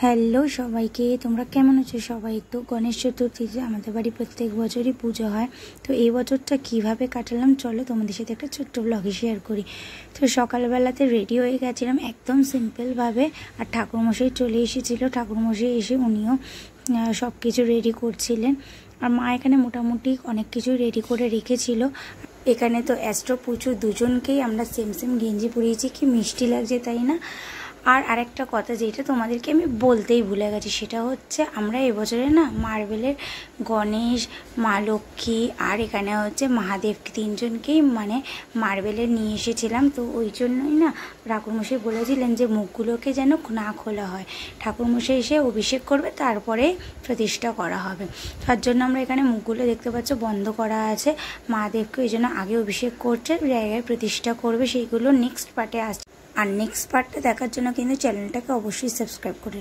Hello সবাইকে, তোমরা কেমন আছো? সবাই তো গণেশ চতুর্থীতে আমাদের বাড়ি প্রত্যেক বছরই পুজো হয়। তো এই বছরটা কিভাবে কাটালাম চলো তোমাদের সাথে একটা ছোট্ট ব্লগে শেয়ার করি। তো সকালবেলাতে রেডি হয়ে গেছিলাম একদম সিম্পলভাবে, আর ঠাকুরমশাই চলে এসেছিলো। ঠাকুরমশাই এসে উনিও সব কিছু রেডি করছিলেন, আর মা এখানে মোটামুটি অনেক কিছু রেডি করে রেখেছিল। এখানে তো অ্যাস্ট্রো পুজো দুজনকেই আমরা সেম সেম গেঞ্জি পরিয়েছি, কি মিষ্টি লাগছে তাই না? আর আরেকটা কথা যেটা তোমাদেরকে আমি বলতেই ভুলে গেছি, সেটা হচ্ছে আমরা এবছরে না মার্বেলের গণেশ, মা লক্ষ্মী আর এখানে হচ্ছে মহাদেব তিনজনকেই মানে মার্বেলের নিয়ে এসেছিলাম। তো ওই জন্যই না ঠাকুরমশাই বলেছিলেন যে মুখগুলোকে যেন না খোলা হয়, ঠাকুরমশাই এসে অভিষেক করবে তারপরে প্রতিষ্ঠা করা হবে। তার জন্য আমরা এখানে মুখগুলো দেখতে পাচ্ছ বন্ধ করা আছে। মহাদেবকে ওই জন্য আগে অভিষেক করছে, জায়গায় প্রতিষ্ঠা করবে, সেইগুলো নেক্সট পার্টে আসছে। আর নেক্সট পার্টটা দেখার জন্য কিন্তু চ্যানেলটাকে অবশ্যই সাবস্ক্রাইব করে